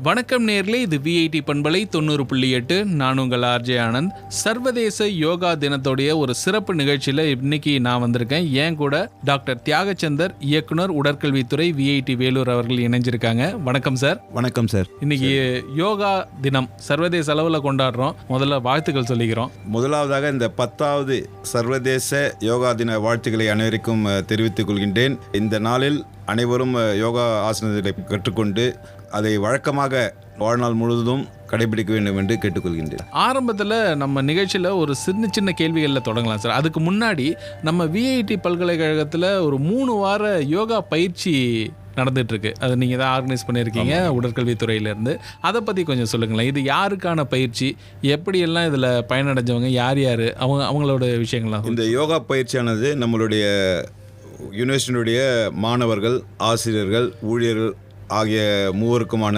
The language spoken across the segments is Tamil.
வணக்கம் நேர்களே, இது விஐடி பண்பலை 90.8. நான் உங்கள் ஆர்ஜே ஆனந்த். சர்வதேச யோகா தினத்தோடைய ஒரு சிறப்பு நிகழ்ச்சியில் இன்னைக்கு நான் வந்திருக்கேன். ஏன் கூட டாக்டர் தியாகச்சந்தர், இயக்குனர், உடற்கல்வித்துறை, விஐடி வேலூர் அவர்கள் இணைஞ்சிருக்காங்க. வணக்கம் சார். வணக்கம் சார். இன்னைக்கு யோகா தினம் சர்வதேச அளவில் கொண்டாடுறோம். முதல்ல வாழ்த்துக்கள் சொல்லிக்கிறோம். முதலாவதாக இந்த 10வது சர்வதேச யோகா தின வாழ்த்துக்களை அனைவருக்கும் தெரிவித்துக் கொள்கின்றேன். இந்த நாளில் அனைவரும் யோகா ஆசனத்தை கற்றுக்கொண்டு அதை வழக்கமாக வாழ்நாள் முழுவதும் கடைபிடிக்க வேண்டும் என்று கேட்டுக்கொள்கின்றேன். ஆரம்பத்தில் நம்ம நிகழ்ச்சியில் ஒரு சின்ன கேள்விகளில் தொடங்கலாம் சார். அதுக்கு முன்னாடி நம்ம விஐடி பல்கலைக்கழகத்தில் ஒரு 3 வார யோகா பயிற்சி நடந்துகிட்ருக்கு. அது நீங்கள் தான் ஆர்கனைஸ் பண்ணியிருக்கீங்க உடற்கல்வித்துறையிலேருந்து. அதை பற்றி கொஞ்சம் சொல்லுங்களேன். இது யாருக்கான பயிற்சி, எப்படியெல்லாம் இதில் பயனடைஞ்சவங்க, யார் அவங்களோட விஷயங்கள்லாம். இந்த யோகா பயிற்சியானது நம்மளுடைய யூனிவர்சிட்டியினுடைய மாணவர்கள், ஆசிரியர்கள், ஊழியர்கள் ஆகிய மூவருக்குமான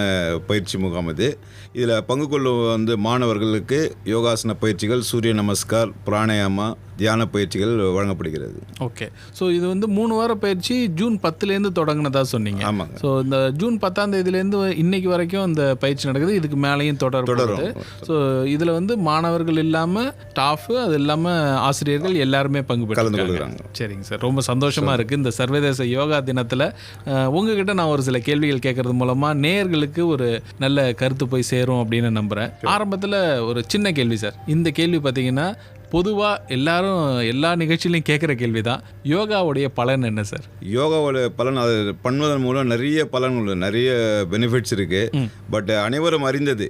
பயிற்சி முகாம் இது. இதில் பங்கு கொள்ளும் மாணவர்களுக்கு யோகாசன பயிற்சிகள், சூரிய நமஸ்கார், பிராணாயாமா, தியான பயிற்சிகள் வழங்கப்படுகிறது. ஓகே. ஸோ இது 3 வார பயிற்சி ஜூன் 10லேருந்து தொடங்கினதா சொன்னீங்க. ஆமாங்க. ஸோ இந்த ஜூன் 10ஆம் தேதியிலேருந்து இன்னைக்கு வரைக்கும் இந்த பயிற்சி நடக்குது. இதுக்கு மேலேயும் தொடரும். ஸோ இதில் மாணவர்கள் இல்லாமல் ஸ்டாஃபு, அது இல்லாமல் ஆசிரியர்கள் எல்லாருமே பங்கு பெற்றுக்கிறாங்க. சரிங்க சார், ரொம்ப சந்தோஷமாக இருக்குது. இந்த சர்வதேச யோகா தினத்தில் உங்ககிட்ட நான் ஒரு சில கேள்விகள் கேட்கறது மூலமாக நேயர்களுக்கு ஒரு நல்ல கருத்து போய் சேரும் அப்படின்னு நம்புகிறேன். ஆரம்பத்தில் ஒரு சின்ன கேள்வி சார். இந்த கேள்வி பார்த்தீங்கன்னா பொதுவாக எல்லாரும் எல்லா நிகழ்ச்சியிலையும் கேட்குற கேள்வி தான். யோகாவுடைய பலன் என்ன சார்? யோகாவோட பலன், அது பண்ணுவதன் மூலம் நிறைய பலன்கள், நிறைய பெனிஃபிட்ஸ் இருக்குது. பட் அனைவரும் அறிந்தது.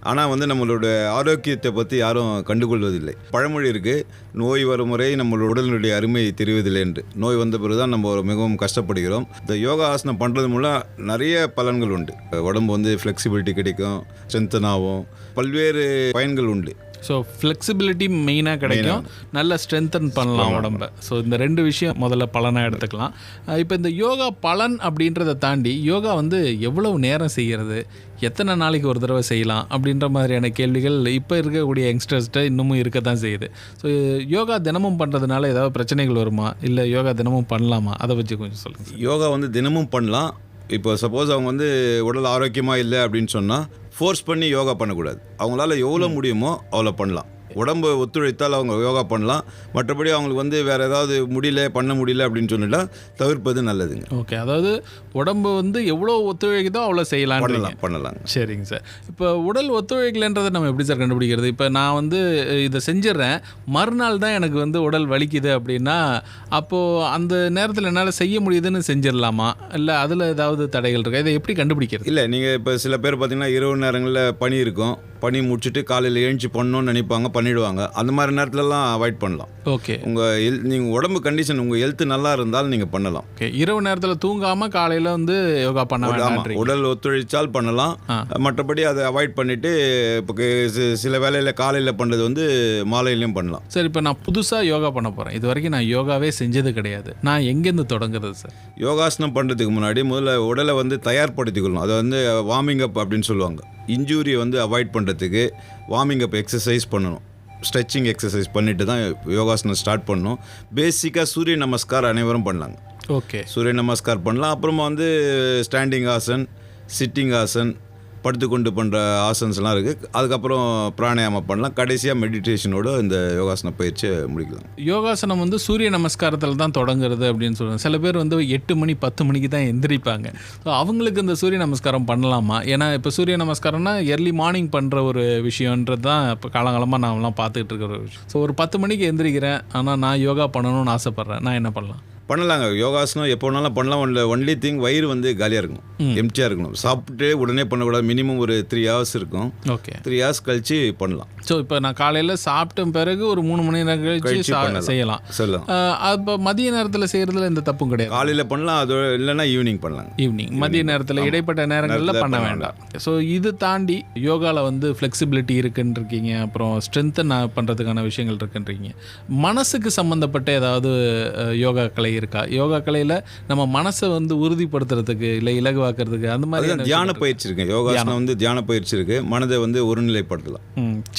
ஆனால் நம்மளோட ஆரோக்கியத்தை பற்றி யாரும் கண்டுகொள்வதில்லை. பழமொழி இருக்குது, நோய் வரும் முறை நம்மளோட உடலினுடைய அருமை தெரிவதில்லை என்று. நோய் வந்த பிறகு தான் நம்ம மிகவும் கஷ்டப்படுகிறோம். இந்த யோகா ஆசனம் பண்ணுறது மூலம் நிறைய பலன்கள் உண்டு. உடம்பு ஃப்ளெக்சிபிலிட்டி கிடைக்கும், ஸ்ட்ரென்தன் ஆகும், பல்வேறு பயன்கள் உண்டு. ஸோ ஃப்ளெக்சிபிலிட்டி மெயினாக கிடைக்கும், நல்ல ஸ்ட்ரென்தன் பண்ணலாம் உடம்பை. ஸோ இந்த 2 விஷயம் முதல்ல பலனாக எடுத்துக்கலாம். இப்போ இந்த யோகா பலன் அப்படின்றத தாண்டி யோகா எவ்வளவு நேரம் செய்கிறது, எத்தனை நாளைக்கு ஒரு தடவை செய்யலாம் அப்படின்ற மாதிரியான கேள்விகள் இப்போ இருக்கக்கூடிய யங்ஸ்டர்ஸ்கிட்ட இன்னமும் இருக்க தான் செய்யுது. ஸோ யோகா தினமும் பண்ணுறதுனால ஏதாவது பிரச்சனைகள் வருமா, இல்லை யோகா தினமும் பண்ணலாமா, அதை பற்றி கொஞ்சம் சொல்லுங்கள். யோகா தினமும் பண்ணலாம். இப்போ சப்போஸ் அவங்க உடல் ஆரோக்கியமாக இல்லை அப்படின்னு சொன்னால் ஃபோர்ஸ் பண்ணி யோகா பண்ணக்கூடாது. அவங்களால எவ்வளோ முடியுமோ அவ்வளோ பண்ணலாம். உடம்பு ஒத்துழைத்தால் அவங்க யோகா பண்ணலாம். மற்றபடி அவங்களுக்கு வேறு ஏதாவது பண்ண முடியல அப்படின்னு சொன்னிட்டா தவிர்ப்பது நல்லதுங்க. ஓகே. அதாவது உடம்பு எவ்வளோ ஒத்துழைக்குதோ அவ்வளோ செய்யலாம், பண்ணலாம். சரிங்க சார். இப்போ உடல் ஒத்துழைக்கலைன்றதை நம்ம எப்படி சார் கண்டுபிடிக்கிறது? இப்போ நான் இதை செஞ்சிடறேன், மறுநாள் தான் எனக்கு உடல் வலிக்குது அப்படின்னா, அப்போது அந்த நேரத்தில் என்னால் செய்ய முடியுதுன்னு செஞ்சிடலாமா, இல்லை அதில் ஏதாவது தடைகள் இருக்கா? இதை எப்படி கண்டுபிடிக்கிறது? இல்லை, நீங்கள் இப்போ சில பேர் பார்த்தீங்கன்னா இரவு நேரங்களில் பனி இருக்கும், பனி முடிச்சுட்டு காலையில் எழுந்துச்சி பண்ணணும்னு நினைப்பாங்க, பண்ணிவிடுவாங்க. அந்த மாதிரி நேரத்துலலாம் அவாய்ட் பண்ணலாம். ஓகே. நீங்கள் உடம்பு கண்டிஷன், உங்கள் ஹெல்த் நல்லா இருந்தால் நீங்கள் பண்ணலாம். ஓகே. இரவு நேரத்தில் தூங்காமல் காலையில் யோகா பண்ணலாம். உடல் ஒத்துழைச்சால் பண்ணலாம். மற்றபடி அதை அவாய்ட் பண்ணிவிட்டு இப்போ சில வேலையில் காலையில் பண்ணுறது மாலையிலையும் பண்ணலாம். சார், இப்போ நான் புதுசாக யோகா பண்ண போகிறேன். இது வரைக்கும் நான் யோகாவே செஞ்சது கிடையாது. நான் எங்கேருந்து தொடங்குறது சார்? யோகாசனம் பண்ணுறதுக்கு முன்னாடி முதல்ல உடலை தயார்படுத்திக்கொள்ளணும். அதை வார்மிங் அப் அப்படின்னு சொல்லுவாங்க. இன்ஜூரியை அவாய்ட் பண்ணுறதுக்கு வார்மிங் அப் எக்ஸசைஸ் பண்ணணும். ஸ்ட்ரெச்சிங் எக்ஸசைஸ் பண்ணிட்டு தான் யோகாசனம் ஸ்டார்ட் பண்ணணும். பேசிக்காக சூரிய நமஸ்கார் அனைவரும் பண்ணலாங்க. ஓகே. சூரிய நமஸ்கார் பண்ணலாம். அப்புறமா ஸ்டாண்டிங் ஆசன், சிட்டிங் ஆசன், படுத்துக்கொண்டு பண்ணுற ஆசன்ஸ்லாம் இருக்குது. அதுக்கப்புறம் பிராணாயாமம் பண்ணலாம். கடைசியாக மெடிடேஷனோட இந்த யோகாசன பயிற்சியை முடிக்கலாம். யோகாசனம் சூரிய நமஸ்காரத்தில் தான் தொடங்குறது அப்படின்னு சொல்லுவாங்க. சில பேர் 8 மணி 10 மணிக்கு தான் எந்திரிப்பாங்க. ஸோ அவங்களுக்கு இந்த சூரிய நமஸ்காரம் பண்ணலாமா? ஏன்னா இப்போ சூரிய நமஸ்காரம்னா எர்லி மார்னிங் பண்ணுற ஒரு விஷயன்றது தான் இப்போ காலங்காலமாக நான்லாம் பார்த்துக்கிட்டு இருக்கிற ஒரு விஷயம். ஸோ ஒரு 10 மணிக்கு எந்திரிக்கிறேன், ஆனால் நான் யோகா பண்ணணும்னு ஆசைப்பட்றேன், நான் என்ன பண்ணலாம்? பண்ணலாங்க. யோகாசனம் எப்போ வேணாலும் பண்ணலாம். ஒன்லி திங் வயிறு காலியாக இருக்கணும், எம்டியாக இருக்கணும். சாப்பிட்டு உடனே பண்ணக்கூடாது. மினிமம் ஒரு 3 hours இருக்கும். ஓகே. 3 hours கழிச்சு பண்ணலாம். ஸோ இப்போ நான் காலையில் சாப்பிட்ட பிறகு ஒரு 3 மணி நேரம் கழிச்சு செய்யலாம். அப்போ மதிய நேரத்தில் செய்கிறதுல எந்த தப்பும் கிடையாது. காலையில் பண்ணலாம், அது இல்லைன்னா ஈவினிங் பண்ணலாம். ஈவினிங், மதிய நேரத்தில் இடைப்பட்ட நேரங்களில் பண்ண வேண்டாம். ஸோ இது தாண்டி யோகாவில் ஃப்ளெக்சிபிலிட்டி இருக்குன்றீங்க, அப்புறம் ஸ்ட்ரென்த்தன் பண்ணுறதுக்கான விஷயங்கள் இருக்குன்றீங்க. மனசுக்கு சம்மந்தப்பட்ட ஏதாவது யோகா கலை இருக்கா? யோகா கலையில் நம்ம மனசை உறுதிப்படுத்துறதுக்கு, இல்லை இலகுவாக்குறதுக்கு, அந்த மாதிரி தியான பயிற்சி இருக்குது. யோகாசனம் தியான பயிற்சி இருக்குது. மனதை ஒருநிலைப்படுத்தலாம்.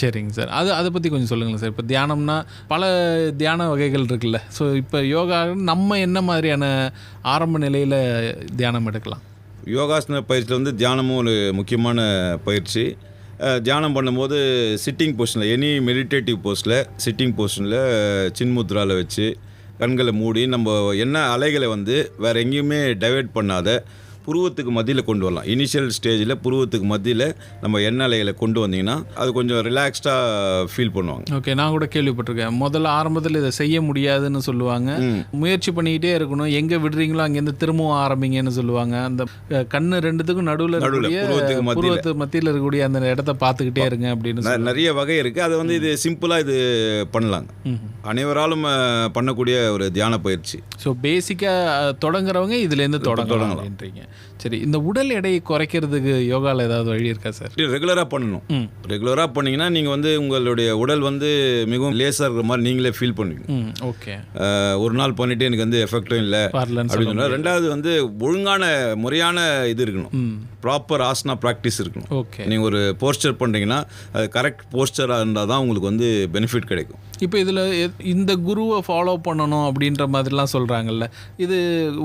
சரிங்க சார். அதை பற்றி கொஞ்சம் சொல்லுங்களேன் சார். இப்போ தியானம்னா பல தியான வகைகள் இருக்குல்ல. ஸோ இப்போ யோகா நம்ம என்ன மாதிரியான ஆரம்ப நிலையில் தியானம் எடுக்கலாம்? யோகாசன பயிற்சியில் வந்து தியானமும் ஒரு முக்கியமான பயிற்சி. தியானம் பண்ணும்போது சிட்டிங் பொசிஷனில், எனி மெடிடேட்டிவ் போஸ்டில், சிட்டிங் பொசிஷனில் சின்முத்ராவில் வச்சு கண்களை மூடி நம்ம என்ன அலைகளை வந்து வேறு எங்கேயுமே டைவெர்ட் பண்ணாத புருவத்துக்கு மத்தியில் கொண்டு வரலாம். இனிஷியல் ஸ்டேஜில் புருவத்துக்கு மத்தியில் நம்ம எண்ணெய் அலைகளை கொண்டு வந்தீங்கன்னா அது கொஞ்சம் ரிலாக்ஸ்டாக ஃபீல் பண்ணுவாங்க. ஓகே, நான் கூட கேள்விப்பட்டிருக்கேன். முதல்ல ஆரம்பத்தில் இதை செய்ய முடியாதுன்னு சொல்லுவாங்க. முயற்சி பண்ணிக்கிட்டே இருக்கணும், எங்கே விடுறீங்களோ அங்கேருந்து திரும்பவும் ஆரம்பிங்கன்னு சொல்லுவாங்க. அந்த கண்ணு ரெண்டுத்துக்கும் நடுவில் புருவத்துக்கு மத்தியில் இருக்கக்கூடிய அந்த இடத்த பார்த்துக்கிட்டே இருங்க அப்படின்னு நிறைய வகை இருக்குது. அதை வந்து இது சிம்பிளாக இது பண்ணலாங்க, அனைவராலும் பண்ணக்கூடிய ஒரு தியான பயிற்சி. ஸோ பேசிக்காக தொடங்குறவங்க இதுலேருந்து தொடங்கலாம் அப்படின்றீங்க. சரி, இந்த உடல் எடையை குறைக்கிறதுக்கு யோகாவில் ஏதாவது வழி இருக்கா சார்? ரெகுலராக பண்ணணும். ரெகுலராக பண்ணிங்கன்னா நீங்கள் வந்து உங்களுடைய உடல் வந்து மிகவும் லேசாக இருக்கிற மாதிரி நீங்களே ஃபீல் பண்ணுவீங்க. ஓகே, ஒரு நாள் பண்ணிவிட்டு எனக்கு வந்து எஃபெக்டும் இல்லை அப்படின்னு சொன்னால். ரெண்டாவது வந்து ஒழுங்கான முறையான இது இருக்கணும், ப்ராப்பர் ஆசனா ப்ராக்டிஸ் இருக்கணும். ஓகே, நீங்கள் ஒரு போஸ்டர் பண்ணுறீங்கன்னா அது கரெக்ட் போஸ்டராக இருந்தால் தான் உங்களுக்கு வந்து பெனிஃபிட் கிடைக்கும். இப்போ இதில் இந்த குருவை ஃபாலோ பண்ணணும் அப்படின்ற மாதிரிலாம் சொல்கிறாங்கல்ல, இது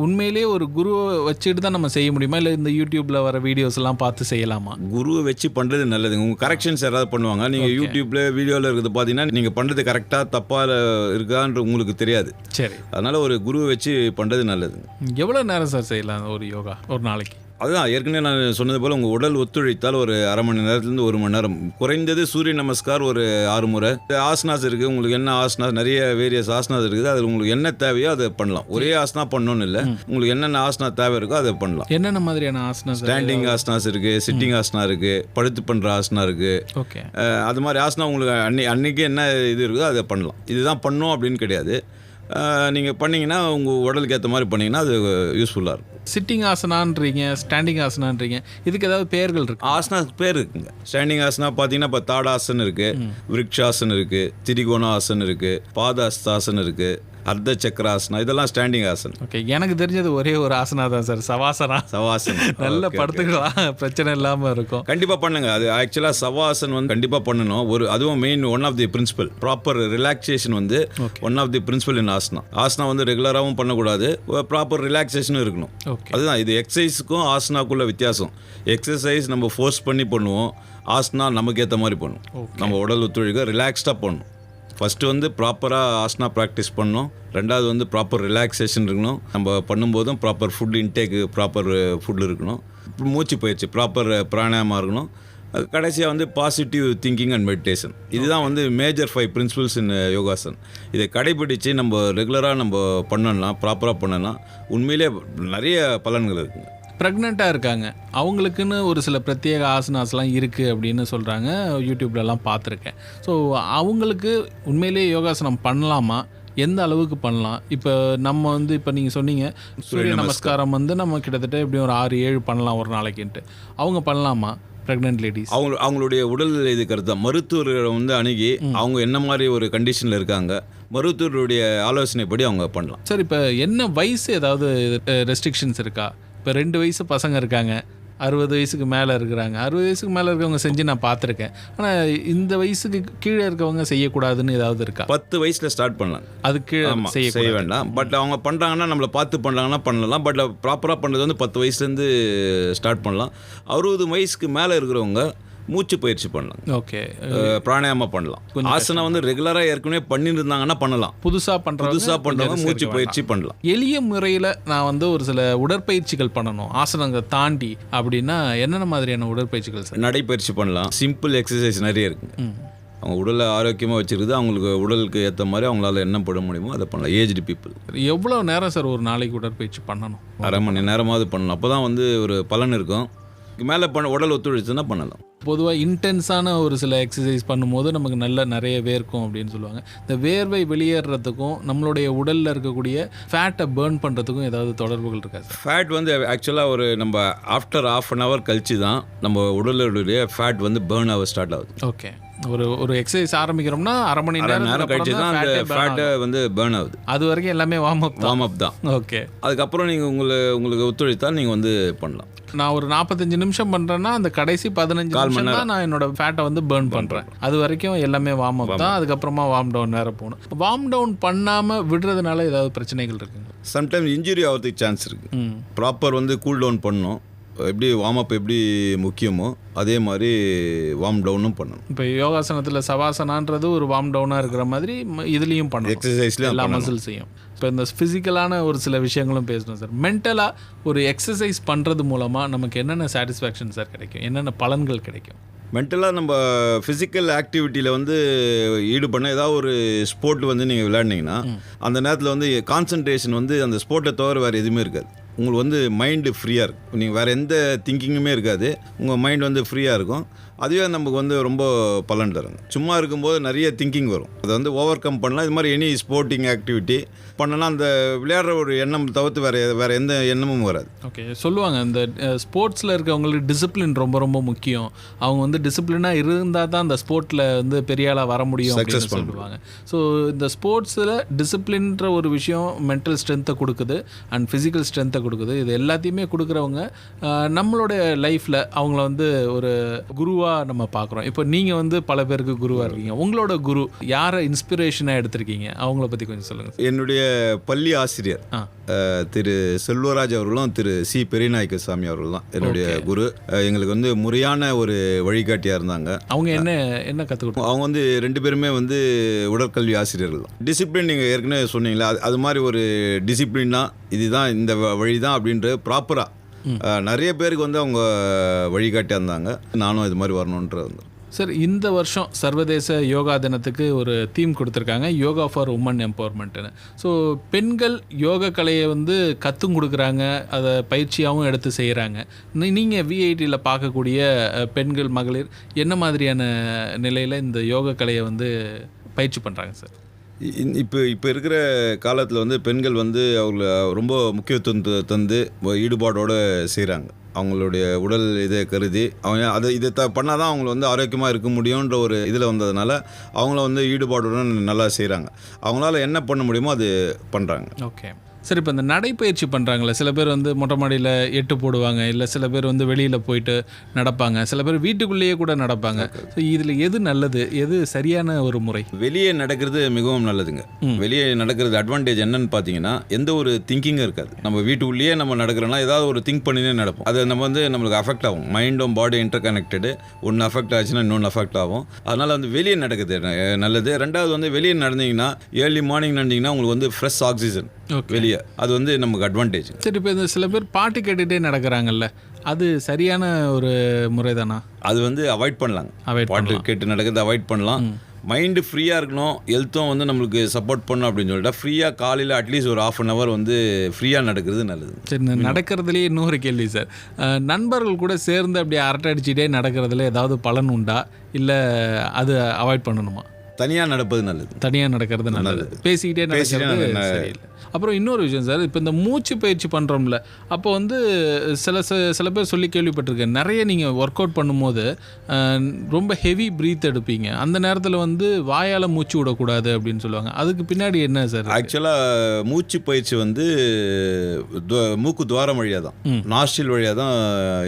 உண்மையிலேயே ஒரு குருவை வச்சுட்டு தான் நம்ம செய்ய முடியுமா, இல்லை இந்த யூடியூப்பில் வர வீடியோஸ் எல்லாம் பார்த்து செய்யலாமா? குருவை வச்சு பண்ணுறது நல்லதுங்க. உங்கள் கரெக்ஷன்ஸ் யாராவது பண்ணுவாங்க. நீங்கள் யூடியூப்பில் வீடியோவில் இருக்கிறது பார்த்தீங்கன்னா நீங்கள் பண்ணுறது கரெக்டாக தப்பாக இருக்கான்ற உங்களுக்கு தெரியாது. சரி, அதனால் ஒரு குருவை வச்சு பண்ணுறது நல்லதுங்க. எவ்வளோ நேரம் சார் செய்யலாம் ஒரு யோகா ஒரு நாளைக்கு? அதுதான் ஏற்கனவே நான் சொன்னது போல் உங்கள் உடல் ஒத்துழைத்தால் ஒரு அரை மணி நேரத்துலேருந்து 1 மணி நேரம், குறைந்தது சூரிய நமஸ்கார் ஒரு 6 முறை. ஆசனாஸ் இருக்குது, உங்களுக்கு என்ன ஆசனாஸ், நிறைய வேரியஸ் ஆசனாஸ் இருக்குது. அதில் உங்களுக்கு என்ன தேவையோ அதை பண்ணலாம். ஒரே ஆசனா பண்ணணும்னு இல்லை, உங்களுக்கு என்னென்ன ஆசனா தேவை இருக்கோ அதை பண்ணலாம். என்னென்ன மாதிரியான ஆசனாஸ்? ஸ்டாண்டிங் ஆசனாஸ் இருக்குது, சிட்டிங் ஆசனா இருக்குது, படுத்து பண்ணுற ஆசனா இருக்குது. ஓகே, அது மாதிரி ஆசனா உங்களுக்கு அன்றைக்கி என்ன இது இருக்குதோ அதை பண்ணலாம். இதுதான் பண்ணணும் அப்படின்னு கிடையாது. நீங்கள் பண்ணிங்கன்னா உங்கள் உடலுக்கு ஏற்ற மாதிரி பண்ணிங்கன்னா அது யூஸ்ஃபுல்லாக இருக்கும். சிட்டிங் ஆசனான்றீங்க, ஸ்டாண்டிங் ஆசனான்றீங்க, இதுக்கு ஏதாவது பேர்கள் இருக்கு? ஆசனாக்கு பேர் இருக்குங்க. ஸ்டாண்டிங் ஆசனா பார்த்தீங்கன்னா இப்போ தாடாசன் இருக்குது, விருக்ஷாசன் இருக்குது, திரிகோணாசன் இருக்குது, பாதாஸ்தாசன் இருக்குது, அர்த்த சக்கராசனா, இதெல்லாம் ஸ்டாண்டிங் ஆசன். ஓகே, எனக்கு தெரிஞ்சது ஒரே ஒரு ஆசனா தான் சார், சவாசனா. நல்ல படுத்துக்கலாம், பிரச்சனை இல்லாமல் இருக்கும். கண்டிப்பாக பண்ணுங்க. அது ஆக்சுவலாக சவாசன் வந்து கண்டிப்பாக பண்ணணும். அதுவும் main one of the principle. Proper relaxation வந்து one of the principle in asana. Asana வந்து ரெகுலராகவும் பண்ணக்கூடாது, ப்ராப்பர் ரிலாக்ஸேஷனும் இருக்கணும். அதுதான் இது எக்ஸசைஸுக்கும் ஆசனாக்குள்ள வித்தியாசம். எக்ஸசைஸ் நம்ம ஃபோர்ஸ் பண்ணி பண்ணுவோம், ஆசனா நமக்கு ஏற்ற மாதிரி பண்ணுவோம். நம்ம உடல் ஒத்துழைக்க ரிலாக்ஸ்டாக பண்ணணும். ஃபஸ்ட்டு வந்து ப்ராப்பராக ஆசனா ப்ராக்டிஸ் பண்ணணும். ரெண்டாவது வந்து ப்ராப்பர் ரிலாக்ஸேஷன் இருக்கணும். நம்ம பண்ணும்போதும் proper food intake, proper food இருக்கணும். மூச்சு பயிற்சி, ப்ராப்பர் பிராணாயாமா இருக்கணும். கடைசியாக வந்து பாசிட்டிவ் திங்கிங் அண்ட் மெடிடேஷன். இதுதான் வந்து மேஜர் 5 பிரின்சிபல்ஸ் இன் யோகாசன். இதை கடைபிடித்து நம்ம ரெகுலராக நம்ம பண்ணலாம், ப்ராப்பராக பண்ணலாம், உண்மையிலே நிறைய பலன்கள் இருக்குங்க. ப்ரெக்னெண்ட்டாக இருக்காங்க, அவங்களுக்குன்னு ஒரு சில பிரத்யேக ஆசனாஸ்லாம் இருக்குது அப்படின்னு சொல்கிறாங்க, யூடியூப்லலாம் பார்த்துருக்கேன். ஸோ அவங்களுக்கு உண்மையிலேயே யோகாசனம் பண்ணலாமா, எந்த அளவுக்கு பண்ணலாம்? இப்போ நம்ம வந்து இப்போ நீங்கள் சொன்னீங்க சூரிய நமஸ்காரம் வந்து நம்ம கிட்டத்தட்ட எப்படியும் ஒரு 6-7 பண்ணலாம் ஒரு நாளைக்குன்ட்டு, அவங்க பண்ணலாமா ப்ரெக்னென்ட் லேடிஸ்? அவங்களுடைய உடல் இது கருத்து மருத்துவரை வந்து அணுகி அவங்க என்ன மாதிரி ஒரு கண்டிஷனில் இருக்காங்க, மருத்துவருடைய ஆலோசனைப்படி அவங்க பண்ணலாம். சார், இப்போ என்ன வயசு ஏதாவது ரெஸ்ட்ரிக்ஷன்ஸ் இருக்கா? இப்போ 2 வயசு பசங்க இருக்காங்க, 60 வயசுக்கு மேலே இருக்கிறாங்க. 60 வயசுக்கு மேலே இருக்கவங்க செஞ்சு நான் பார்த்துருக்கேன். ஆனால் இந்த வயசுக்கு கீழே இருக்கவங்க செய்யக்கூடாதுன்னு ஏதாவது இருக்கா? 10 வயசில் ஸ்டார்ட் பண்ணலாம், அதுக்கு செய்ய வேண்டாம். பட் அவங்க பண்ணுறாங்கன்னா நம்மளை பார்த்து பண்ணுறாங்கன்னா பண்ணலாம். பட் ப்ராப்பராக பண்ணுறது வந்து 10 வயசுலேருந்து ஸ்டார்ட் பண்ணலாம். 60 வயசுக்கு மேலே இருக்கிறவங்க மூச்சு பயிற்சி பண்ணலாம். ஓகே, பிராணாயாமா பண்ணலாம். ஆசனம் வந்து ரெகுலராக ஏற்கனவே பண்ணிட்டு இருந்தாங்கன்னா பண்ணலாம். புதுசாக பண்ணுறவங்க மூச்சு பயிற்சி பண்ணலாம். எளிய முறையில் நான் வந்து ஒரு சில உடற்பயிற்சிகள் பண்ணணும் ஆசனங்களை தாண்டி அப்படின்னா என்னென்ன மாதிரியான உடற்பயிற்சிகள் சார்? நடைப்பயிற்சி பண்ணலாம். சிம்பிள் எக்ஸசைஸ் நிறைய இருக்குங்க. அவங்க உடலை ஆரோக்கியமாக வச்சுருக்குது, அவங்களுக்கு உடலுக்கு ஏற்ற மாதிரி அவங்களால என்ன பண்ண முடியுமோ அதை பண்ணலாம். Aged people. எவ்வளோ நேரம் சார் ஒரு நாளைக்கு உடற்பயிற்சி பண்ணணும்? அரை மணி நேரமாவது பண்ணணும். அப்போ தான் வந்து ஒரு பலன் இருக்கும். மேலே உடல் ஒத்துழைச்சுன்னா பண்ணலாம். பொதுவாக இன்டென்ஸான ஒரு சில எக்ஸசைஸ் பண்ணும்போது நமக்கு நிறைய வேர்க்கும் அப்படின்னு சொல்லுவாங்க. இந்த வேர்வை வெளியேறதுக்கும் நம்மளுடைய உடலில் இருக்கக்கூடிய ஃபேட்டை பேர்ன் பண்ணுறதுக்கும் ஏதாவது தொடர்புகள் இருக்கா சார்? ஃபேட் வந்து ஆக்சுவலாக ஒரு நம்ம ஆஃப்டர் 1/2 hour கழிச்சு தான் நம்ம உடலுடைய ஃபேட் வந்து பேர்ன் ஆக ஸ்டார்ட் ஆகுது. ஓகே, ஒரு எக்ஸசைஸ் ஆரம்பிக்கிறோம்னா அரை மணி நேரம் கழிச்சு தான் அந்த ஃபேட்டை வந்து பேர்ன் ஆகுது. அது வரைக்கும் எல்லாமே வார்ம் அப் தான். ஓகே, அதுக்கப்புறம் நீங்கள் உங்களுக்கு ஒத்துழைத்தால் நீங்கள் வந்து பண்ணலாம். நான் ஒரு 45 நிமிஷம் பண்ணுறேன்னா அந்த கடைசி 15 நிமிஷம் தான் நான் என்னோட ஃபேட்டை வந்து பேர்ன் பண்ணுறேன். அது வரைக்கும் எல்லாமே வார்ம் அப் தான். அதுக்கப்புறமா வார்ம் டவுன் வேறு போகணும். வார்ம் டவுன் பண்ணாமல் விடுறதுனால ஏதாவது பிரச்சனைகள் இருக்குங்க? சம்டைம்ஸ் இன்ஜுரி ஆகிறதுக்கு சான்ஸ் இருக்குது. ப்ராப்பர் வந்து கூல் டவுன் பண்ணணும். எப்படி வார்ம் அப் எப்படி முக்கியமோ அதே மாதிரி வார்ம் டவுனும் பண்ணணும். இப்போ யோகாசனத்தில் சவாசனான்றது ஒரு வார்ம் டவுனாக இருக்கிற மாதிரி இதுலேயும் பண்ணணும், எக்ஸசைஸ்லேயும் எல்லா மசில்ஸையும். இப்போ இந்த ஃபிசிக்கலான ஒரு சில விஷயங்களும் பேசணும் சார். மென்டலாக ஒரு எக்ஸசைஸ் பண்ணுறது மூலமாக நமக்கு என்னென்ன சாட்டிஸ்ஃபேக்ஷன் சார் கிடைக்கும், என்னென்ன பலன்கள் கிடைக்கும்? மென்டலாக நம்ம ஃபிசிக்கல் ஆக்டிவிட்டியில் வந்து ஈடுபண்ண ஏதாவது ஒரு ஸ்போர்ட் வந்து நீங்கள் விளையாடினீங்கன்னா அந்த நேரத்தில் வந்து கான்சன்ட்ரேஷன் வந்து அந்த ஸ்போர்ட்டை தவிர வேறு எதுவுமே இருக்காது. உங்களுக்கு வந்து மைண்டு ஃப்ரீயாக இருக்கும், நீங்கள் வேறு எந்த திங்கிங்குமே இருக்காது, உங்கள் மைண்ட் வந்து ஃப்ரீயாக இருக்கும். அதுவே நமக்கு வந்து ரொம்ப பலன் தருங்க. சும்மா இருக்கும்போது நிறைய திங்கிங் வரும், அதை வந்து ஓவர் கம் பண்ணலாம். இது மாதிரி எனி ஸ்போர்ட்டிங் ஆக்டிவிட்டி பண்ணனா அந்த விளையாடுற ஒரு எண்ணம் தவிர்த்து வேறு எந்த எண்ணமும் வராது. ஓகே, சொல்லுவாங்க இந்த ஸ்போர்ட்ஸில் இருக்கவங்களுக்கு டிசிப்ளின் ரொம்ப ரொம்ப முக்கியம். அவங்க வந்து டிசிப்ளினாக இருந்தால் தான் அந்த ஸ்போர்ட்டில் வந்து பெரிய ஆளாக வர முடியும் அப்படின்னு சொல்லுவாங்க. ஸோ இந்த ஸ்போர்ட்ஸில் டிசிப்ளின்ற ஒரு விஷயம் மென்டல் ஸ்ட்ரென்த்தை கொடுக்குது அண்ட் ஃபிசிக்கல் ஸ்ட்ரென்த்தை கொடுக்குது. இது எல்லாத்தையுமே கொடுக்குறவங்க நம்மளோட லைஃப்பில் அவங்கள வந்து ஒரு குருவாக நம்ம பார்க்குறோம். இப்போ நீங்கள் வந்து பல பேருக்கு குருவாக இருக்கீங்க. உங்களோட குரு யாரை இன்ஸ்பிரேஷனாக எடுத்திருக்கீங்க, அவங்கள பற்றி கொஞ்சம் சொல்லுங்கள். என்னுடைய பள்ளி ஆசிரியர் திரு செல்வராஜ் அவர்களும் திரு சி பெரியநாயக்க சாமி அவர்கள் தான் என்னுடைய குரு. எங்களுக்கு வந்து முறையான ஒரு வழிகாட்டியாக இருந்தாங்க. அவங்க என்ன கற்றுக்கிட்டோம்? அவங்க வந்து 2 பேருமே வந்து உடற்கல்வி ஆசிரியர்கள் தான். டிசிப்ளின் நீங்கள் ஏற்கனவே சொன்னீங்களா, அது மாதிரி ஒரு டிசிப்ளின் தான், இதுதான் இந்த வழி தான் அப்படின்ற ப்ராப்பராக நிறைய பேருக்கு வந்து அவங்க வழிகாட்டியாக இருந்தாங்க. நானும் இது மாதிரி வரணுன்றது. சார், இந்த வருஷம் சர்வதேச யோகா தினத்துக்கு ஒரு தீம் கொடுத்துருக்காங்க, யோகா ஃபார் உமன் எம்பவர்மெண்ட்டுன்னு. ஸோ பெண்கள் யோகா கலையை வந்து கற்றும் கொடுக்குறாங்க, அதை பயிற்சியாகவும் எடுத்து செய்கிறாங்க. நீங்கள் விஐடியில் பார்க்கக்கூடிய பெண்கள் மகளிர் என்ன மாதிரியான நிலையில் இந்த யோகா கலையை வந்து பயிற்சி பண்ணுறாங்க சார்? இப்போ இருக்கிற காலத்தில் வந்து பெண்கள் வந்து அவங்கள ரொம்ப முக்கியத்துவம் தந்து ஈடுபாடோடு செய்கிறாங்க. அவங்களுடைய உடல் இதை கருதி அவங்க இதை பண்ணால் தான் அவங்கள வந்து ஆரோக்கியமாக இருக்க முடியுன்ற ஒரு இதில் வந்ததுனால அவங்கள வந்து ஈடுபாடுடன் நல்லா செய்கிறாங்க. அவங்களால என்ன பண்ண முடியுமோ அது பண்ணுறாங்க. ஓகே சார், இப்போ இந்த நடைப்பயிற்சி பண்ணுறாங்களே, சில பேர் வந்து மொட்டை மாடியில் 8 போடுவாங்க, இல்லை சில பேர் வந்து வெளியில் போயிட்டு நடப்பாங்க, சில பேர் வீட்டுக்குள்ளேயே கூட நடப்பாங்க. ஸோ இதில் எது நல்லது, எது சரியான ஒரு முறை? வெளியே நடக்கிறது மிகவும் நல்லதுங்க. வெளியே நடக்கிறது அட்வான்டேஜ் என்னன்னு பார்த்தீங்கன்னா, எந்த ஒரு திங்கிங்கும் இருக்காது. நம்ம வீட்டுக்குள்ளேயே நம்ம நடக்கிறோன்னா ஏதாவது ஒரு திங்க் பண்ணினே நடப்போம். அது நம்ம வந்து நம்மளுக்கு அஃபெக்ட் ஆகும். மைண்டும் பாடி இன்டர் கனெக்டடு. ஒன்று அஃபெக்ட் ஆச்சுன்னா இன்னொன்று அஃபெக்ட் ஆகும். அதனால் வந்து வெளியே நடக்குது நல்லது. 2வது வந்து வெளியே நடந்தீங்கன்னா, ஏர்லி மார்னிங் நடந்தீங்கன்னா உங்களுக்கு வந்து ஃப்ரெஷ் ஆக்சிஜன் வெளியே, அது வந்து நமக்கு அட்வான்டேஜ். சரி, இப்போ இந்த சில பேர் பாட்டு கேட்டுகிட்டே நடக்கிறாங்கல்ல, அது சரியான ஒரு முறை தானா? அது வந்து அவாய்ட் பண்ணலாங்க. பாட்டு கேட்டு நடக்கிறது அவாய்ட் பண்ணலாம். மைண்டு ஃப்ரீயாக இருக்கணும், ஹெல்த்தும் வந்து நம்மளுக்கு சப்போர்ட் பண்ணணும் அப்படின்னு சொல்லிட்டா ஃப்ரீயாக காலையில் அட்லீஸ்ட் ஒரு 1/2 hour வந்து ஃப்ரீயாக நடக்கிறது நல்லது. சரி, நடக்கிறதுலேயே இன்னொரு கேள்வி சார். நண்பர்கள் கூட சேர்ந்து அப்படியே அரட்டை அடிச்சுட்டே நடக்கிறதுல ஏதாவது பலன் உண்டா, இல்லை அது அவாய்ட் பண்ணணுமா? தனியாக நடப்பது நல்லது. தனியாக நடக்கிறது நல்லது, பேசிக்கிட்டே நடக்கிறது சரியில்லை. அப்புறம் இன்னொரு விஷயம் சார், இப்போ இந்த மூச்சு பயிற்சி பண்ணுறோம்ல, அப்போ வந்து சில பேர் சொல்லி கேள்விப்பட்டிருக்கேன், நிறைய நீங்கள் ஒர்க் அவுட் பண்ணும்போது ரொம்ப ஹெவி ப்ரீத் எடுப்பீங்க, அந்த நேரத்தில் வந்து வாயால் மூச்சு விடக்கூடாது அப்படின்னு சொல்லுவாங்க. அதுக்கு பின்னாடி என்ன சார்? ஆக்சுவலாக மூச்சு பயிற்சி வந்து மூக்கு துவாரம் வழியாக தான், நாஸ்ட்ரில் வழியாக தான்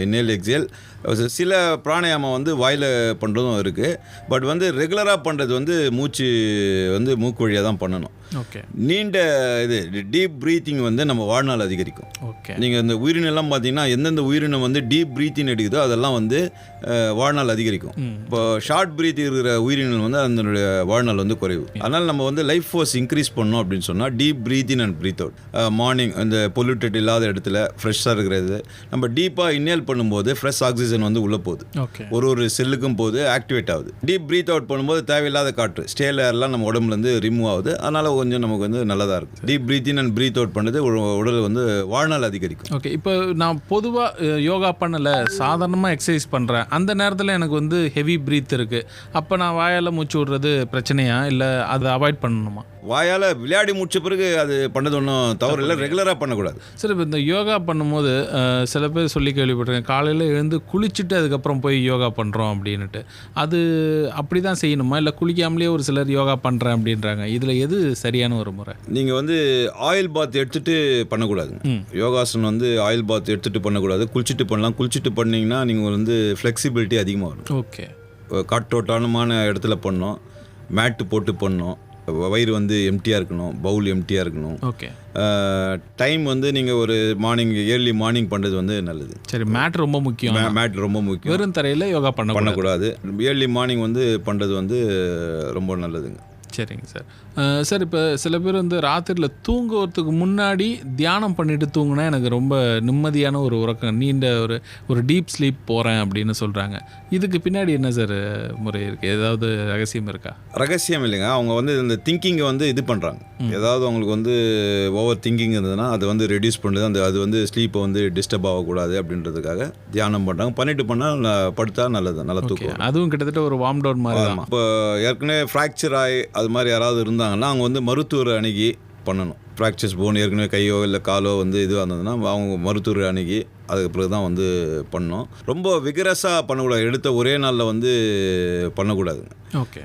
இன்ஹேல் எக்ஸேல். சில பிராணாயாமம் வந்து வாயில் பண்ணுறதும் இருக்குது. பட் வந்து ரெகுலராக பண்ணுறது வந்து மூச்சு வந்து மூக்கு வழியாக தான் பண்ணணும். ஓகே, நீண்ட இது டீப் ப்ரீத்திங் வந்து நம்ம வாழ்நாள் அதிகரிக்கும். ஓகே, நீங்கள் இந்த உயிரினெல்லாம் பார்த்தீங்கன்னா எந்தெந்த உயிரினம் வந்து டீப் ப்ரீத்திங் எடுக்குதோ அதெல்லாம் வந்து வாழ்நாள் அதிகரிக்கும். இப்போ ஷார்ட் ப்ரீத் இருக்கிற உயிரினம் வந்து அதனுடைய வாழ்நாள் வந்து குறைவு. அதனால் நம்ம வந்து லைஃப் ஃபோர்ஸ் இன்க்ரீஸ் பண்ணோம் அப்படின்னு சொன்னால் deep breath in and breath out. Morning இந்த பொல்யூட்டட் இல்லாத இடத்துல ஃப்ரெஷ்ஷாக இருக்கிறது நம்ம டீப்பாக இன்ஹேல் பண்ணும்போது ஃப்ரெஷ் ஆக்சிஜன் வந்து உள்ளே போகுது, ஒரு செல்லுக்கும் போது ஆக்டிவேட் ஆகுது. டீப் ப்ரீத் அவுட் பண்ணும்போது தேவையில்லாத காற்று ஸ்டேல் ஏர்லாம் நம்ம உடம்புலேருந்து ரிமூவ் ஆகுது. அதனால் கொஞ்சம் நமக்கு வந்து நல்லதாக இருக்கும். Deep breath in and breath out பண்ணது உடல் வந்து வாழ்நாள் அதிகரிக்கும். ஓகே, இப்போ நான் பொதுவாக யோகா பண்ணலை, சாதாரணமாக எக்ஸசைஸ் பண்ணுறேன், அந்த நேரத்தில் எனக்கு வந்து ஹெவி ப்ரீத் இருக்குது, அப்போ நான் வாயால் மூச்சு விடுறது பிரச்சனையா, இல்லை அதை அவாய்ட் பண்ணணுமா? வாயால் விளையாடி முடிச்ச பிறகு அது பண்ணது ஒன்றும் தவறு இல்லை, ரெகுலராக பண்ணக்கூடாது. சரி, இப்போ இந்த யோகா பண்ணும்போது சில பேர் சொல்லி கேள்விப்பட்டிருக்கேன், காலையில் எழுந்து குளிச்சுட்டு அதுக்கப்புறம் போய் யோகா பண்ணுறோம் அப்படின்ட்டு. அது அப்படி தான் செய்யணுமா, இல்லை குளிக்காமலே ஒரு சிலர் யோகா பண்ணுறேன் அப்படின்றாங்க. இதில் எது சரியான ஒரு முறை? நீங்கள் வந்து ஆயில் பாத் எடுத்துகிட்டு பண்ணக்கூடாதுங்க. யோகாசனம் வந்து ஆயில் பாத் எடுத்துகிட்டு பண்ணக்கூடாது, குளிச்சுட்டு பண்ணலாம். குளிச்சுட்டு பண்ணிங்கன்னா நீங்கள் வந்து ஃப்ளெக்சிபிலிட்டி அதிகமாக வரும். ஓகே, காற்றோட்டானமான இடத்துல பண்ணோம், மேட்டு போட்டு பண்ணோம். வயிறு வந்து எம்டியாக இருக்கணும், பவுல் எம்டியாக இருக்கணும். ஓகே. டைம் வந்து நீங்கள் ஒரு ஏர்லி மார்னிங் பண்ணுறது வந்து நல்லது. சரி, மேட் ரொம்ப முக்கியம். மேட் ரொம்ப முக்கியம். வெறும் தரையில் யோகா பண்ணக்கூடாது. ஏர்லி மார்னிங் வந்து பண்ணுறது வந்து ரொம்ப நல்லதுங்க. சரிங்க சார். சார், இப்போ சில பேர் வந்து ராத்திரியில் தூங்குறதுக்கு முன்னாடி தியானம் பண்ணிட்டு தூங்குனா எனக்கு ரொம்ப நிம்மதியான ஒரு உறக்கம், நீண்ட ஒரு டீப் ஸ்லீப் போகிறேன் அப்படின்னு சொல்கிறாங்க. இதுக்கு பின்னாடி என்ன சார் முறை இருக்குது? ஏதாவது ரகசியம் இருக்கா? ரகசியம் இல்லைங்க. அவங்க வந்து இந்த திங்கிங்கை வந்து இது பண்ணுறாங்க. ஏதாவது அவங்களுக்கு வந்து ஓவர் திங்கிங் இருந்ததுன்னா அதை வந்து ரெடியூஸ் பண்ணுறது, அது வந்து ஸ்லீப்பை வந்து டிஸ்டர்ப் ஆகக்கூடாது அப்படின்றதுக்காக தியானம் பண்ணுறாங்க. பண்ணிட்டு பண்ணால் படுத்தா நல்லது, நல்லா தூக்கம். அதுவும் கிட்டத்தட்ட ஒரு வார்ம் டவுன் மாதிரி தான். இப்போ ஏற்கனவே ஃப்ராக்சர் ஆகி அது மாதிரி யாராவது இருந்தாங்கன்னா அவங்க வந்து மருத்துவரை அணுகி பண்ணணும். ஃப்ராக்சர்ஸ் போன் ஏற்கனவே கையோ இல்லை காலோ வந்து இதுவாக இருந்ததுன்னா அவங்க மருத்துவரை அணுகி அதுக்கு பிறகு தான் வந்து பண்ணணும். ரொம்ப விகரஸாக பண்ணக்கூடாது, எடுத்த ஒரே நாளில் வந்து பண்ணக்கூடாதுங்க. ஓகே.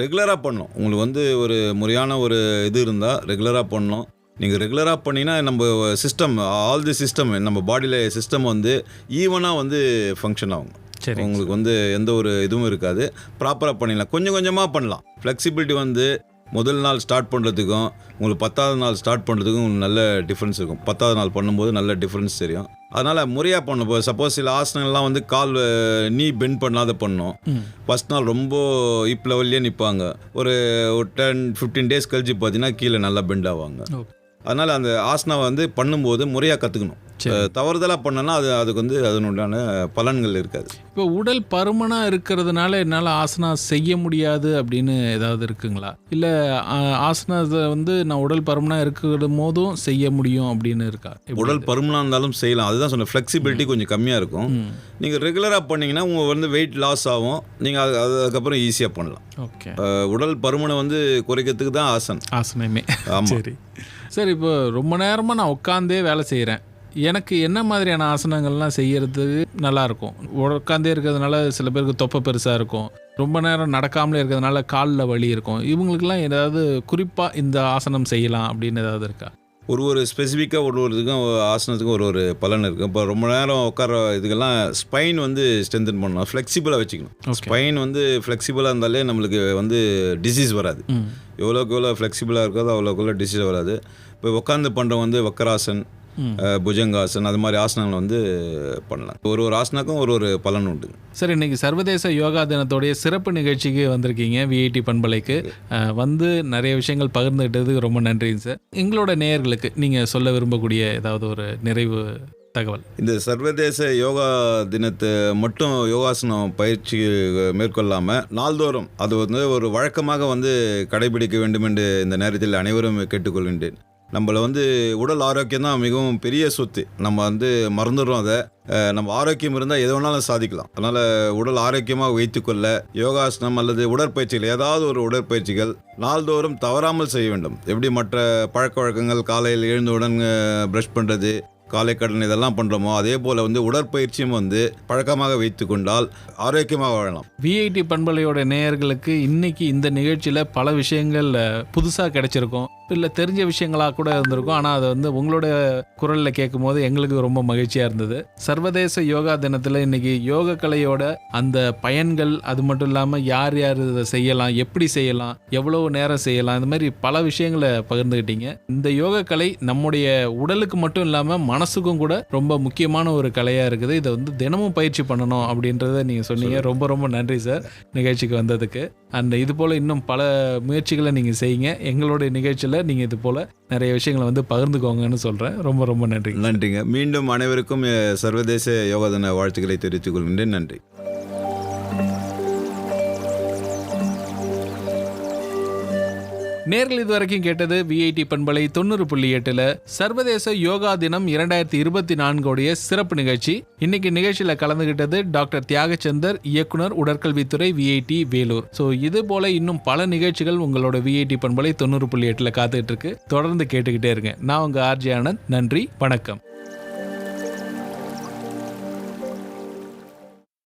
ரெகுலராக பண்ணணும். உங்களுக்கு வந்து ஒரு முறையான ஒரு இது இருந்தால் ரெகுலராக பண்ணணும். நீங்கள் ரெகுலராக பண்ணிங்கன்னா நம்ம சிஸ்டம், ஆல் தி சிஸ்டம், நம்ம பாடியில் சிஸ்டம் வந்து ஈவனாக வந்து ஃபங்க்ஷன் ஆகும். உங்களுக்கு வந்து எந்த ஒரு இதுவும் இருக்காது. ப்ராப்பராக பண்ணிடலாம். கொஞ்சம் கொஞ்சமாக பண்ணலாம். ஃப்ளெக்சிபிலிட்டி வந்து முதல் நாள் ஸ்டார்ட் பண்ணுறதுக்கும் உங்களுக்கு 10வது நாள் ஸ்டார்ட் பண்ணுறதுக்கும் உங்களுக்கு நல்ல டிஃப்ரென்ஸ் இருக்கும். 10வது நாள் பண்ணும்போது நல்ல டிஃப்ரென்ஸ் தெரியும். அதனால் முறையாக பண்ணணும். இப்போ சப்போஸ் சில ஆசனங்கள்லாம் வந்து கால் நீ பெண்ட் பண்ணாத பண்ணணும். ஃபஸ்ட் நாள் ரொம்ப ஹிப் லெவல்லே நிற்பாங்க. ஒரு 10-15 டேஸ் கழிச்சு பார்த்தீங்கன்னா கீழே நல்லா பெண்ட் ஆவாங்க. அதனால் அந்த ஆசனா வந்து பண்ணும்போது முறையாக கற்றுக்கணும். தவறுதலாக பண்ணனா அதுக்கு வந்து அதனுடான பலன்கள் இருக்காது. இப்போ உடல் பருமனாக இருக்கிறதுனால என்னால் ஆசனா செய்ய முடியாது அப்படின்னு ஏதாவது இருக்குங்களா? இல்லை ஆசனாவை வந்து நான் உடல் பருமனாக இருக்கிற போதும் செய்ய முடியும் அப்படின்னு இருக்கா? உடல் பருமனாக இருந்தாலும் செய்யலாம். அதுதான் சொன்னேன், ஃப்ளெக்சிபிலிட்டி கொஞ்சம் கம்மியாக இருக்கும். நீங்கள் ரெகுலராக பண்ணிங்கன்னா உங்கள் வந்து வெயிட் லாஸ் ஆகும். நீங்கள் அதுக்கப்புறம் ஈஸியாக பண்ணலாம். ஓகே. உடல் பருமனை வந்து குறைக்கிறதுக்கு தான் ஆசனமே. சரி சார், இப்போ ரொம்ப நேரமாக நான் உட்காந்தே வேலை செய்கிறேன். எனக்கு என்ன மாதிரியான ஆசனங்கள்லாம் செய்யறதுக்கு நல்லாயிருக்கும்? உட்காந்தே இருக்கிறதுனால சில பேருக்கு தொப்பை பெருசாக இருக்கும், ரொம்ப நேரம் நடக்காமலே இருக்கிறதுனால காலில் வலி இருக்கும். இவங்களுக்கெல்லாம் ஏதாவது குறிப்பாக இந்த ஆசனம் செய்யலாம் அப்படின்னு ஏதாவது இருக்கா? ஒரு ஸ்பெசிஃபிக்காக ஒரு இதுக்கும் ஆசனத்துக்கும் ஒரு பலன் இருக்குது. இப்போ ரொம்ப நேரம் உட்கார இதுக்கெல்லாம் ஸ்பைன் வந்து ஸ்ட்ரென்தன் பண்ணணும், ஃப்ளெக்சிபிளாக வச்சுக்கணும். ஸ்பைன் வந்து ஃப்ளெக்சிபிளாக இருந்தாலே நம்மளுக்கு வந்து டிசீஸ் வராது. எவ்வளோக்கு எவ்வளோ ஃப்ளெக்சிபிளாக இருக்காதோ அவ்வளோக்கு டிசீஸ் வராது. இப்போ உட்காந்து பண்ணுறவங்க வந்து வக்கராசன், புஜங்காசன், அது மாதிரி ஆசனங்கள் வந்து பண்ணலாம். ஒரு ஆசனாக்கும் ஒரு பலன் உண்டு. சார், இன்னைக்கு சர்வதேச யோகா தினத்தோடைய சிறப்பு நிகழ்ச்சிக்கு வந்திருக்கீங்க. விஐடி பண்பலைக்கு வந்து நிறைய விஷயங்கள் பகிர்ந்துகிட்டதுக்கு ரொம்ப நன்றிங்க சார். எங்களோட நேயர்களுக்கு நீங்கள் சொல்ல விரும்பக்கூடிய ஏதாவது ஒரு நிறைவு தகவல்? இந்த சர்வதேச யோகா தினத்தை மட்டும் யோகாசனம் பயிற்சி மேற்கொள்ளாமல் நாள்தோறும் அது வந்து ஒரு வழக்கமாக வந்து கடைபிடிக்க வேண்டும் என்று இந்த நேரத்தில் அனைவரும் கேட்டுக்கொள்கின்றேன். நம்மளை வந்து உடல் ஆரோக்கியம் தான் மிகவும் பெரிய சொத்து. நம்ம வந்து மறந்துடுறோம் அதை. நம்ம ஆரோக்கியம் இருந்தால் எது வேணாலும் சாதிக்கலாம். அதனால் உடல் ஆரோக்கியமாக வைத்துக்கொள்ள யோகாசனம் அல்லது உடற்பயிற்சிகள், ஏதாவது ஒரு உடற்பயிற்சிகள் நாள்தோறும் தவறாமல் செய்ய வேண்டும். எப்படி மற்ற பழக்க வழக்கங்கள் காலையில் எழுந்தவுடன் ப்ரஷ் பண்ணுறது, காலை கடன் இதெல்லாம் பண்ணுறோமோ அதே போல் வந்து உடற்பயிற்சியும் வந்து பழக்கமாக வைத்து கொண்டால் ஆரோக்கியமாக வாழலாம். விஐடி பண்பலையோட நேயர்களுக்கு இன்னைக்கு இந்த நிகழ்ச்சியில் பல விஷயங்கள் புதுசாக கிடைச்சிருக்கும், இல்லை தெரிஞ்ச விஷயங்களாக கூட இருந்திருக்கும். ஆனால் அதை வந்து உங்களோட குரலில் கேட்கும் போது எங்களுக்கு ரொம்ப மகிழ்ச்சியாக இருந்தது. சர்வதேச யோகா தினத்தில் இன்னைக்கு யோக கலையோட அந்த பயன்கள், அது மட்டும் இல்லாமல் யார் யார் இதை செய்யலாம், எப்படி செய்யலாம், எவ்வளவு நேரம் செய்யலாம், இந்த மாதிரி பல விஷயங்களை பகிர்ந்துக்கிட்டீங்க. இந்த யோக கலை நம்முடைய உடலுக்கு மட்டும் இல்லாமல் மனசுக்கும் கூட ரொம்ப முக்கியமான ஒரு கலையாக இருக்குது. இதை வந்து தினமும் பயிற்சி பண்ணணும் அப்படின்றத நீங்கள் சொன்னீங்க. ரொம்ப ரொம்ப நன்றி சார் நிகழ்ச்சிக்கு வந்ததுக்கு. அண்ட் இது போல் இன்னும் பல முயற்சிகளை நீங்கள் செய்யுங்க. எங்களுடைய நிகழ்ச்சியில் நீங்கள் இது போல் நிறைய விஷயங்களை வந்து பகிர்ந்துக்கோங்கன்னு சொல்கிறேன். ரொம்ப ரொம்ப நன்றி. நன்றிங்க. மீண்டும் அனைவருக்கும் சர்வதேச யோகா தின வாழ்த்துக்களை தெரிவித்துக் கொள்கின்றேன். நன்றி. நேர்கள் இதுவரைக்கும் கேட்டது விஐடி பண்பலை 90.8 சர்வதேச யோகா தினம் 2024 சிறப்பு நிகழ்ச்சி. இன்னைக்கு நிகழ்ச்சியில் கலந்துகிட்டது டாக்டர் தியாகச்சந்தர், இயக்குனர், உடற்கல்வித்துறை, விஐடி வேலூர். ஸோ இது போல இன்னும் பல நிகழ்ச்சிகள் உங்களோட விஐடி பண்பலை 90.8 காத்துக்கிட்டு இருக்கு. தொடர்ந்து கேட்டுக்கிட்டே இருங்க. நான் உங்க ஆர்ஜே ஆனந்த். நன்றி, வணக்கம்.